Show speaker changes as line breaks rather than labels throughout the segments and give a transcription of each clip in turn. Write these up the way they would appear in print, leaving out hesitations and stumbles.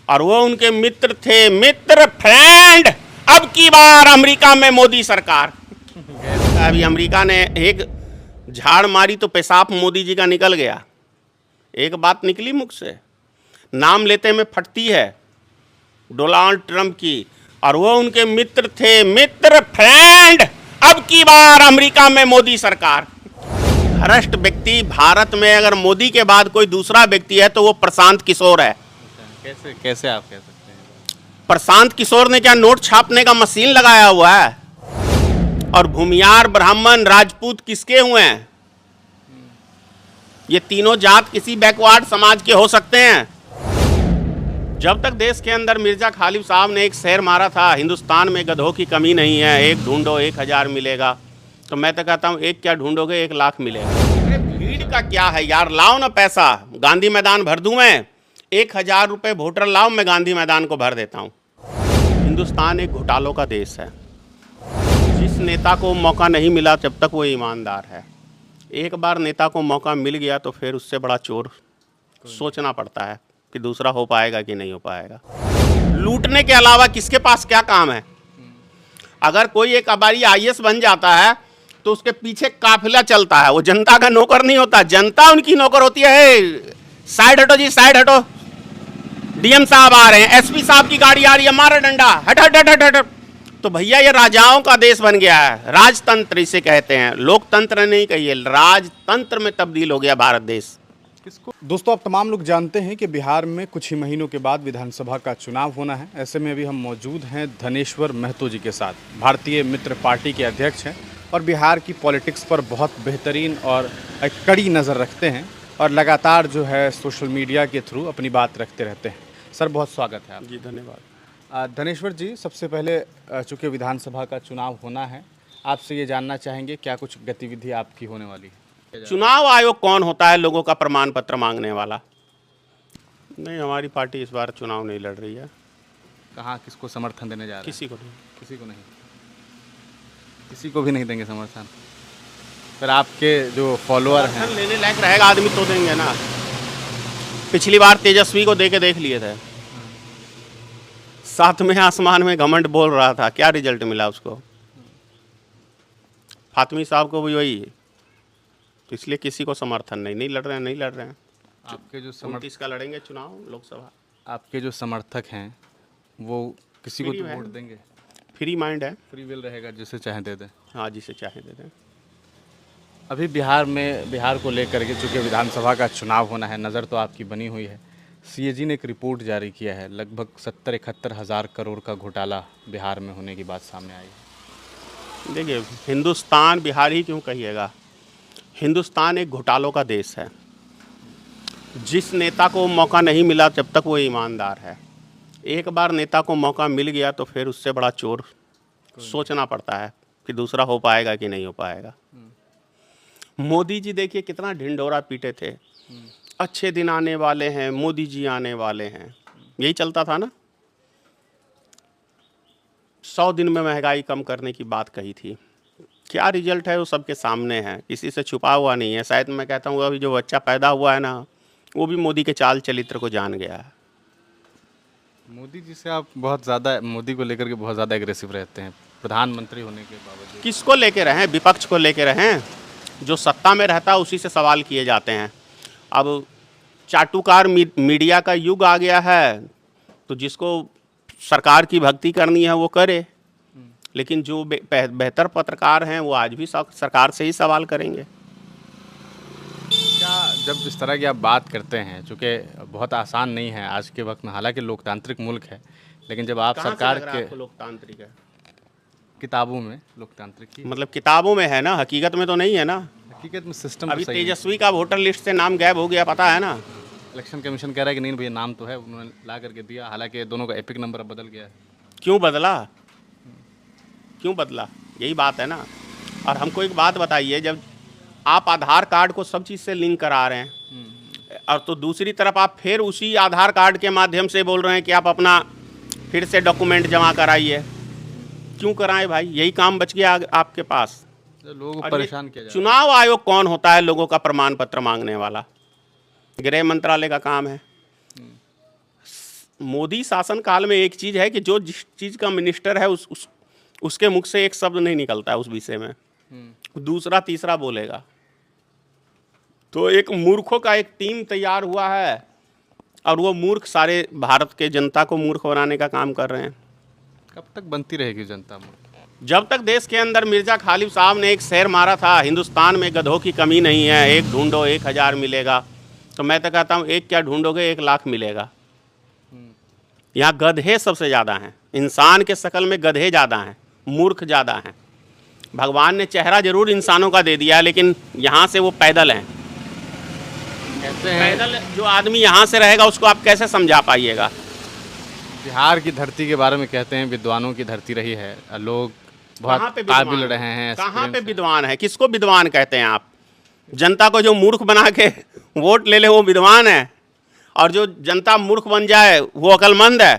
और वो उनके मित्र थे, मित्र, फ्रेंड। अब की बार अमेरिका में मोदी सरकार। अभी अमेरिका ने एक झाड़ मारी तो पेशाब मोदी जी का निकल गया। एक बात निकली मुख से, नाम लेते में फटती है, डोनाल्ड ट्रंप की। और वो उनके मित्र थे, मित्र, फ्रेंड। अब की बार अमेरिका में मोदी सरकार। भ्रष्ट व्यक्ति भारत में अगर मोदी के बाद कोई दूसरा व्यक्ति है तो वो प्रशांत किशोर है।
कैसे कैसे आप कह सकते हैं?
प्रशांत किशोर ने क्या नोट छापने का मशीन लगाया हुआ है? और भूमियार, ब्राह्मण, राजपूत किसके हुए हैं? ये तीनों जात किसी बैकवर्ड समाज के हो सकते हैं? जब तक देश के अंदर मिर्जा खालिद साहब ने एक शेर मारा था, हिंदुस्तान में गधों की कमी नहीं है, एक ढूंढो 1000 मिलेगा, तो मैं तो कहता हूँ एक क्या ढूंढोगे 1 लाख मिलेगा। अरे भीड़ का क्या है यार, लाओ ना पैसा, गांधी मैदान भर दूं मैं। 1000 रुपये वोटर लाओ, मैं गांधी मैदान को भर देता हूँ। हिंदुस्तान एक घोटालों का देश है। जिस नेता को मौका नहीं मिला जब तक वो ईमानदार है, एक बार नेता को मौका मिल गया तो फिर उससे बड़ा चोर सोचना पड़ता है कि दूसरा हो पाएगा कि नहीं हो पाएगा। लूटने के अलावा किसके पास क्या काम है? अगर कोई एक अबारी IAS बन जाता है तो उसके पीछे काफिला चलता है, वो जनता का नौकर नहीं होता, जनता उनकी नौकर होती है। साइड हटो जी, साइड हटो, DM साहब आ रहे हैं, SP साहब की गाड़ी आ रही है, मारा डंडा, हट हट हट हट हट। तो भैया ये राजाओं का देश बन गया है, राजतंत्र इसे कहते हैं, लोकतंत्र नहीं कहिए, राजतंत्र में तब्दील हो गया भारत देश।
दोस्तों, आप तमाम लोग जानते हैं कि बिहार में कुछ ही महीनों के बाद विधानसभा का चुनाव होना है। ऐसे में अभी हम मौजूद हैं धनेश्वर महतो जी के साथ, भारतीय मित्र पार्टी के अध्यक्ष हैं और बिहार की पॉलिटिक्स पर बहुत बेहतरीन और एक कड़ी नज़र रखते हैं और लगातार जो है सोशल मीडिया के थ्रू अपनी बात रखते रहते हैं। सर, बहुत स्वागत है आप।
जी धन्यवाद।
धनेश्वर जी, सबसे पहले चूँकि विधानसभा का चुनाव होना है, आपसे ये जानना चाहेंगे क्या कुछ गतिविधि आपकी होने वाली है?
चुनाव आयोग कौन होता है लोगों का प्रमाण पत्र मांगने वाला? नहीं, हमारी पार्टी इस बार चुनाव नहीं लड़ रही है।
कहाँ किसको समर्थन देने जा रहे हैं?
किसी को नहीं।
किसी को नहीं, किसी को भी नहीं देंगे समर्थन। फिर आपके जो फॉलोअर हैं,
समर्थन लेने लायक रहेगा आदमी तो देंगे ना। पिछली बार तेजस्वी को दे के देख लिए थे, 7वें आसमान में घमंड बोल रहा था, क्या रिजल्ट मिला उसको? फातिमी साहब को भी वही, तो इसलिए किसी को समर्थन नहीं लड़ रहे हैं, नहीं लड़ रहे हैं।
आपके जो
29 का लड़ेंगे चुनाव लोकसभा।
आपके जो समर्थक हैं वो किसी को
फ्री
तो
है।
वोट देंगे?
फ्री माइंड है।
फ्री विल रहेगा, जिसे चाहे दे दें।
हाँ, जिसे चाहे दे दें।
अभी बिहार को लेकर के चूँकि विधानसभा का चुनाव होना है, नज़र तो आपकी बनी हुई है। CAG ने एक रिपोर्ट जारी किया है, लगभग 70-71 हज़ार करोड़ का घोटाला बिहार में होने की बात सामने आई है।
देखिए, हिंदुस्तान, बिहार ही क्यों कहिएगा, हिंदुस्तान एक घोटालों का देश है। जिस नेता को मौका नहीं मिला जब तक वो ईमानदार है, एक बार नेता को मौका मिल गया तो फिर उससे बड़ा चोर सोचना पड़ता है कि दूसरा हो पाएगा कि नहीं हो पाएगा। मोदी जी देखिए कितना ढिंढोरा पीटे थे, अच्छे दिन आने वाले हैं, मोदी जी आने वाले हैं, यही चलता था ना। 100 दिन में महंगाई कम करने की बात कही थी, क्या रिजल्ट है वो सबके सामने है, किसी से छुपा हुआ नहीं है। शायद मैं कहता हूँ अभी जो बच्चा पैदा हुआ है ना, वो भी मोदी के चाल चरित्र को जान गया है।
मोदी जी से आप बहुत ज़्यादा, मोदी को लेकर के बहुत ज़्यादा एग्रेसिव रहते हैं, प्रधानमंत्री होने के बावजूद।
किसको लेके रहें? विपक्ष को लेके रहें। जो सत्ता में रहता है उसी से सवाल किए जाते हैं। अब चाटुकार मीडिया का युग आ गया है, तो जिसको सरकार की भक्ति करनी है वो करे, लेकिन जो बेहतर पत्रकार हैं वो आज भी सरकार से ही सवाल करेंगे।
क्या जब इस तरह की आप बात करते हैं, चूँकि बहुत आसान नहीं है आज के वक्त में, हालांकि लोकतांत्रिक मुल्क है, लेकिन जब आप सरकार के
लोकतांत्रिक है,
किताबों में लोकतांत्रिक ही,
मतलब किताबों में है ना, हकीकत में तो नहीं है ना।
हकीकत में सिस्टम
अभी तेजस्वी का वोटर लिस्ट से नाम गायब हो गया, पता है ना।
इलेक्शन कमीशन कह रहा है कि नहीं भैया नाम तो है, उन्होंने ला करके दिया, हालांकि दोनों का एपिक नंबर अब बदल गया है।
क्यों बदला? क्यों बदला? यही बात है ना। और हमको एक बात बताइए, जब आप आधार कार्ड को सब चीज़ से लिंक करा रहे हैं और तो दूसरी तरफ आप फिर उसी आधार कार्ड के माध्यम से बोल रहे हैं कि आप अपना फिर से डॉक्यूमेंट जमा कराइए, क्यों कराएं भाई? यही काम बच गया आपके पास।
लोगों को परेशान किया जा रहा है।
चुनाव आयोग कौन होता है लोगों का प्रमाण पत्र मांगने वाला? गृह मंत्रालय का काम है। मोदी शासन काल में एक चीज़ है कि जो जिस चीज़ का मिनिस्टर है उसके मुख से एक शब्द नहीं निकलता है उस विषय में, दूसरा तीसरा बोलेगा। तो एक मूर्खों का एक टीम तैयार हुआ है और वो मूर्ख सारे भारत के जनता को मूर्ख बनाने का काम कर रहे हैं।
कब तक बनती रहेगी जनता में?
जब तक देश के अंदर मिर्जा खालिद साहब ने एक शेर मारा था, हिंदुस्तान में गधों की कमी नहीं है, एक ढूंढो 1000 मिलेगा, तो मैं तो कहता हूँ एक क्या ढूंढोगे 1 लाख मिलेगा। यहाँ गधे सबसे ज़्यादा हैं, इंसान के शकल में गधे ज़्यादा हैं, मूर्ख ज़्यादा हैं। भगवान ने चेहरा जरूर इंसानों का दे दिया है, लेकिन यहाँ से वो पैदल हैं।
कहते हैं
पैदल जो आदमी यहाँ से रहेगा उसको आप कैसे समझा पाइएगा।
बिहार की धरती के बारे में कहते हैं विद्वानों की धरती रही है, लोग बहुत काबिल रहे हैं।
कहाँ पे विद्वान है? किसको विद्वान कहते हैं आप? जनता को जो मूर्ख बना के वोट ले ले वो विद्वान है, और जो जनता मूर्ख बन जाए वो अक्लमंद है।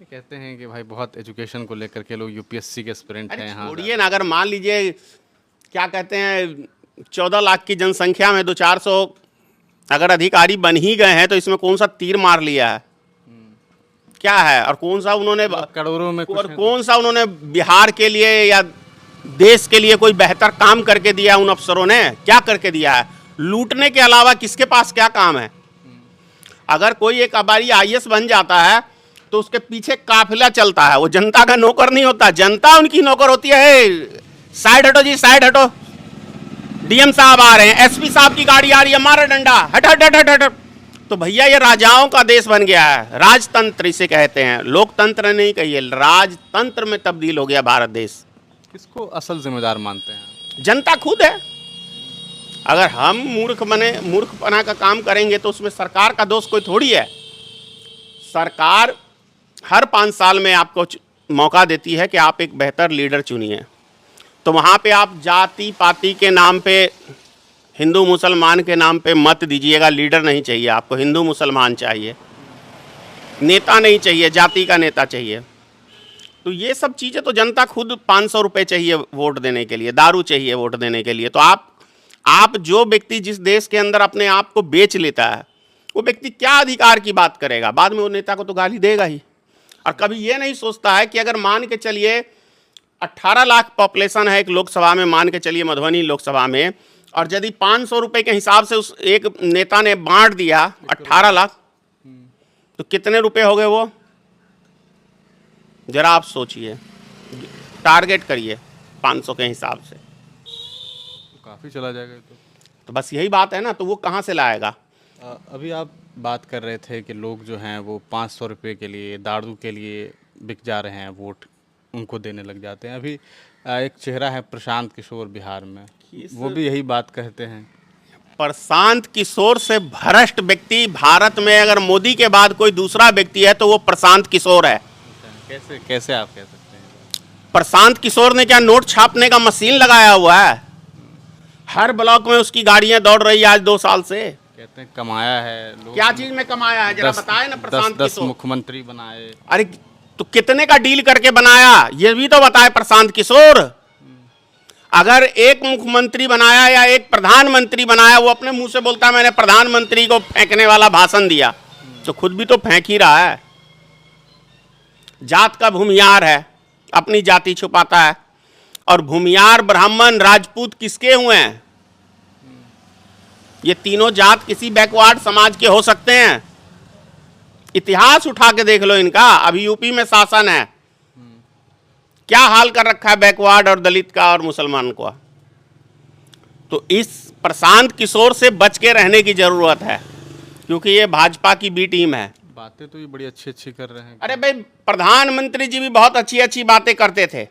कहते हैं कि भाई बहुत एजुकेशन को लेकर के लोग यूपीएससी के एस्पिरेंट हैं यहाँ।
छोड़िए ना, अगर मान लीजिए क्या कहते हैं 14 लाख की जनसंख्या में 200-400 अगर अधिकारी बन ही गए हैं तो इसमें कौन सा तीर मार लिया है? क्या है? और कौन सा उन्होंने
करोड़ों में
और कौन सा उन्होंने बिहार के लिए या देश के लिए कोई बेहतर काम करके दिया? उन अफसरों ने क्या करके दिया है? लूटने के अलावा किसके पास क्या काम है? अगर कोई एक अबारी आईएएस बन जाता है तो उसके पीछे काफिला चलता है, वो जनता का नौकर नहीं होता, जनता उनकी नौकर होती है। साइड हटो जी, साइड हटो, डीएम साहब आ रहे हैं, एसपी साहब की गाड़ी आ रही है, मारा डंडा, हट हट हट हट हट। तो भैया ये राजाओं का देश बन गया है, राजतंत्र इसे कहते हैं, लोकतंत्र नहीं कहिए, राजतंत्र में तब्दील हो गया भारत देश।
किसको असल जिम्मेदार मानते हैं?
जनता खुद है। अगर हम मूर्खपना का काम करेंगे तो उसमें सरकार का दोष कोई थोड़ी है। सरकार हर 5 साल में आपको मौका देती है कि आप एक बेहतर लीडर चुनिए, तो वहाँ पे आप जाति पाति के नाम पे, हिंदू मुसलमान के नाम पे मत दीजिएगा। लीडर नहीं चाहिए आपको, हिंदू मुसलमान चाहिए, नेता नहीं चाहिए, जाति का नेता चाहिए। तो ये सब चीज़ें तो जनता खुद 500 रुपये चाहिए वोट देने के लिए, दारू चाहिए वोट देने के लिए। तो आप जो व्यक्ति जिस देश के अंदर अपने आप को बेच लेता है वो व्यक्ति क्या अधिकार की बात करेगा? बाद में वो नेता को तो गाली देगा ही। और कभी ये नहीं सोचता है कि अगर मान के चलिए 18 लाख पॉपुलेशन है एक लोकसभा में, मान के चलिए मधुबनी लोकसभा में, और यदि 500 रुपये के हिसाब से उस एक नेता ने बांट दिया 18 लाख, तो कितने रुपए हो गए वो? जरा आप सोचिए, टारगेट करिए 500 के हिसाब से,
काफ़ी चला जाएगा।
तो बस यही बात है ना, तो वो कहाँ से लाएगा?
अभी आप बात कर रहे थे कि लोग जो हैं वो 500 रुपये के लिए, दारू के लिए बिक जा रहे हैं, वोट उनको देने लग जाते हैं। अभी एक चेहरा है प्रशांत किशोर बिहार में, वो भी यही बात कहते हैं।
प्रशांत किशोर से भ्रष्ट व्यक्ति भारत में अगर मोदी के बाद कोई दूसरा व्यक्ति है तो वो प्रशांत किशोर है।
कैसे आप कह सकते हैं?
प्रशांत किशोर ने क्या नोट छापने का मशीन लगाया हुआ है? हर ब्लॉक में उसकी गाड़ियां दौड़ रही है आज 2 साल से।
कहते हैं कमाया है लोग।
क्या चीज में कमाया है? जरा बताए ना प्रशांत किशोर।
मुख्यमंत्री बनाए।
अरे तो कितने का डील करके बनाया ये भी तो बताए प्रशांत किशोर। अगर एक मुख्यमंत्री बनाया या एक प्रधानमंत्री बनाया, वो अपने मुंह से बोलता है मैंने प्रधानमंत्री को फेंकने वाला भाषण दिया, तो खुद भी तो फेंक ही रहा है। जात का भूमियार है, अपनी जाति छुपाता है। और भूमियार ब्राह्मण राजपूत किसके हुए हैं? ये तीनों जात किसी बैकवर्ड समाज के हो सकते हैं? इतिहास उठा के देख लो इनका। अभी यूपी में शासन है, क्या हाल कर रखा है बैकवर्ड और दलित का और मुसलमान का। तो इस प्रशांत किशोर से बच के रहने की जरूरत है, क्योंकि ये भाजपा की बी टीम है।
बातें तो ये बड़ी अच्छी अच्छी कर रहे हैं।
अरे भाई, प्रधानमंत्री जी भी बहुत अच्छी अच्छी बातें करते थे।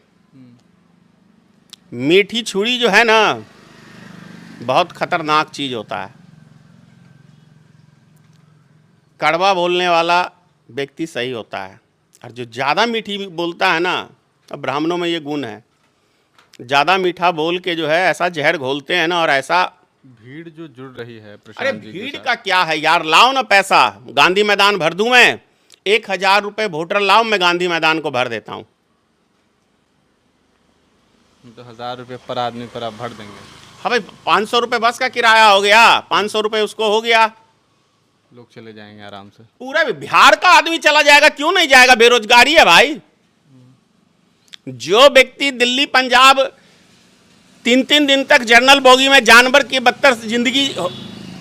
मीठी छुरी जो है ना, बहुत खतरनाक चीज होता है। कड़वा बोलने वाला व्यक्ति सही होता है, और जो ज़्यादा मीठी बोलता है ना, अब ब्राह्मणों में ये गुण है, ज़्यादा मीठा बोल के जो है ऐसा जहर घोलते हैं ना, और ऐसा
भीड़ जो जुड़ रही है।
अरे भीड़ का क्या है यार, लाओ ना पैसा, गांधी मैदान भर दूं मैं। 1000 रुपये वोटर लाओ, मैं गांधी मैदान को भर देता हूँ।
तो 1000 रुपये पर आदमी पर आप भर देंगे?
हाँ भाई, 500 रुपये बस का किराया हो गया, 500 रुपये उसको हो गया,
लोग चले जाएंगे आराम से।
पूरा बिहार का आदमी चला जाएगा, क्यों नहीं जाएगा? बेरोजगारी है भाई। जो व्यक्ति दिल्ली पंजाब 3-3 दिन तक जनरल बोगी में जानवर की बदतर जिंदगी,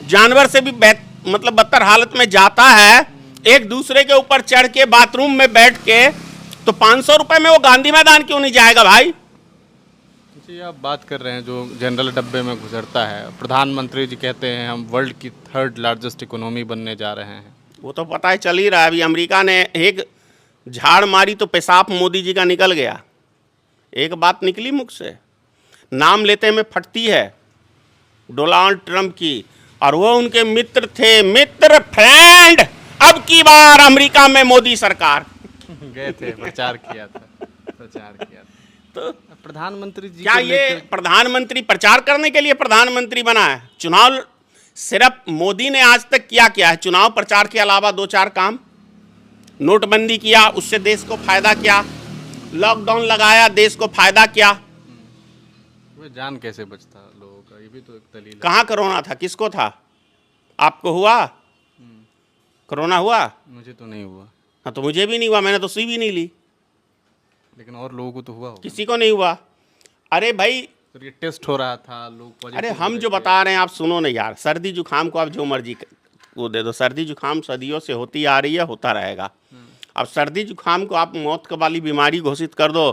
जानवर से भी मतलब बदतर हालत में जाता है, एक दूसरे के ऊपर चढ़ के बाथरूम में बैठ के, तो 500 रुपए में वो गांधी मैदान क्यों नहीं जाएगा भाई?
जी, आप बात कर रहे हैं जो जनरल डब्बे में गुजरता है, प्रधानमंत्री जी कहते हैं हम वर्ल्ड की 3rd लार्जेस्ट इकोनॉमी बनने जा रहे हैं।
वो तो पता है, चल ही रहा है। अभी अमेरिका ने एक झाड़ मारी तो पेशाब मोदी जी का निकल गया। एक बात निकली मुख से, नाम लेते में फटती है, डोनाल्ड ट्रंप की, और वो उनके मित्र थे, मित्र, फ्रेंड। अब की बार अमेरिका में मोदी सरकार
गए थे, प्रचार किया था।
तो
प्रधानमंत्री जी
क्या
को
ये
लेकर-
प्रधानमंत्री प्रचार करने के लिए प्रधानमंत्री बना है? चुनाव सिर्फ मोदी ने आज तक क्या है? चुनाव प्रचार के अलावा 2-4 काम। नोटबंदी किया, उससे देश को फायदा क्या? लॉकडाउन लगाया, देश को फायदा क्या?
वो जान कैसे बचता लोगों का, ये भी तो एक दलील है।
कहाँ कोरोना था? किसको था? आपको हुआ कोरोना? हुआ?
मुझे तो नहीं हुआ।
हाँ, तो मुझे भी नहीं हुआ, मैंने तो सुई भी नहीं ली।
लेकिन और लोगों को तो हुआ होगा।
किसी को नहीं हुआ। अरे भाई,
तो ये टेस्ट हो रहा था, लोग पॉजिटिव
अरे
हो
हम
रहे
जो
थे।
बता रहे हैं आप सुनो ना यार। सर्दी जुकाम को आप जो मर्जी वो दे दो, सर्दी जुकाम सदियों से होती आ रही है, होता रहेगा। अब सर्दी जुकाम को आप मौत का वाली बीमारी घोषित कर दो,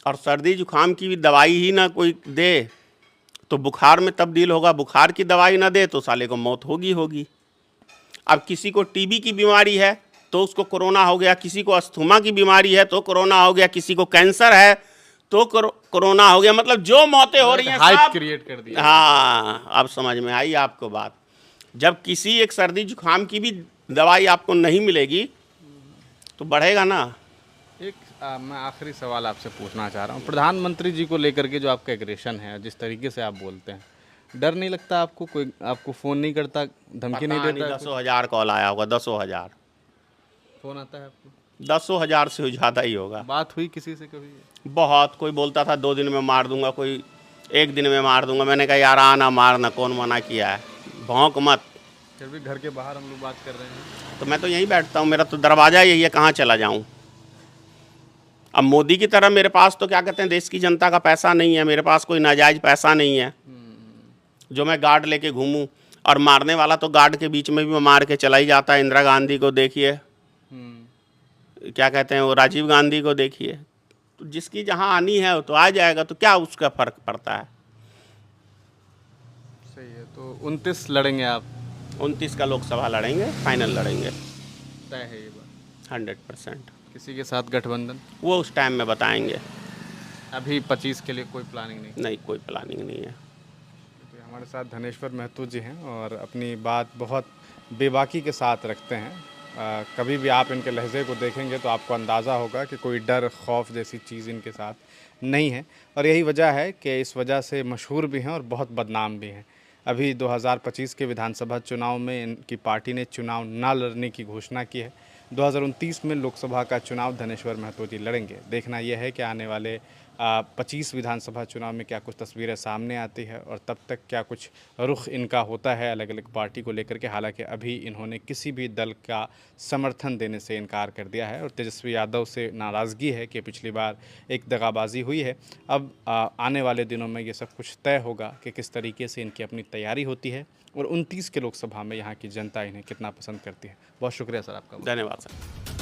और सर्दी जुकाम की भी दवाई ही ना कोई दे, तो बुखार में तब्दील होगा। बुखार की दवाई ना दे तो साले को मौत होगी। अब किसी को टीबी की बीमारी है तो उसको कोरोना हो गया, किसी को अस्थमा की बीमारी है तो कोरोना हो गया, किसी को कैंसर है तो कोरोना हो गया। मतलब जो मौतें हो रही हैं
हाइप
सब
क्रिएट कर दिया।
हाँ, अब समझ में आई आपको बात। जब किसी एक सर्दी जुकाम की भी दवाई आपको नहीं मिलेगी तो बढ़ेगा ना।
एक मैं आखिरी सवाल आपसे पूछना चाह रहा हूँ, प्रधानमंत्री जी को लेकर के जो आपका एग्रेशन है, जिस तरीके से आप बोलते हैं, डर नहीं लगता आपको? कोई आपको फ़ोन नहीं करता, धमकी नहीं देता?
10,000 कॉल आया होगा, 10,000।
फ़ोन आता है आपको?
10,000 से ज़्यादा ही होगा।
बात हुई किसी से कभी?
बहुत। कोई बोलता था 2 दिन में मार दूंगा, कोई 1 दिन में मार दूंगा। मैंने कहा यार आना मारना, कौन मना किया है, भौंक मत।
फिर भी घर के बाहर हम लोग बात कर रहे हैं।
तो मैं तो यहीं बैठता हूँ, मेरा तो दरवाज़ा यही है, कहाँ चला जाऊँ? अब मोदी की तरह मेरे पास तो क्या कहते हैं, देश की जनता का पैसा नहीं है, मेरे पास कोई नाजायज पैसा नहीं है जो मैं गार्ड लेके घूमूं। और मारने वाला तो गार्ड के बीच में भी मार के चला ही जाता है। इंदिरा गांधी को देखिए, क्या कहते हैं वो, राजीव गांधी को देखिए। तो जिसकी जहाँ आनी है वो तो आ जाएगा, तो क्या उसका फ़र्क पड़ता है?
सही है। तो 29 लड़ेंगे आप?
29 का लोकसभा लड़ेंगे, फाइनल लड़ेंगे,
तय है ये बात?
100%।
किसी के साथ गठबंधन?
वो उस टाइम में बताएंगे।
अभी 25 के लिए कोई प्लानिंग नहीं?
नहीं, कोई प्लानिंग नहीं है।
तो हमारे साथ धनेश्वर महतो जी हैं और अपनी बात बहुत बेबाकी के साथ रखते हैं। कभी भी आप इनके लहजे को देखेंगे तो आपको अंदाज़ा होगा कि कोई डर खौफ जैसी चीज़ इनके साथ नहीं है। और यही वजह है कि इस वजह से मशहूर भी हैं और बहुत बदनाम भी हैं। अभी 2025 के विधानसभा चुनाव में इनकी पार्टी ने चुनाव ना लड़ने की घोषणा की है। 2029 में लोकसभा का चुनाव धनेश्वर महतो जी लड़ेंगे। देखना यह है कि आने वाले 25 विधानसभा चुनाव में क्या कुछ तस्वीरें सामने आती है और तब तक क्या कुछ रुख इनका होता है अलग अलग पार्टी को लेकर के। हालांकि अभी इन्होंने किसी भी दल का समर्थन देने से इनकार कर दिया है और तेजस्वी यादव से नाराज़गी है कि पिछली बार एक दगाबाजी हुई है। अब आने वाले दिनों में ये सब कुछ तय होगा कि किस तरीके से इनकी अपनी तैयारी होती है और 29 के लोकसभा में यहाँ की जनता इन्हें कितना पसंद करती है। बहुत शुक्रिया सर आपका।
धन्यवाद सर।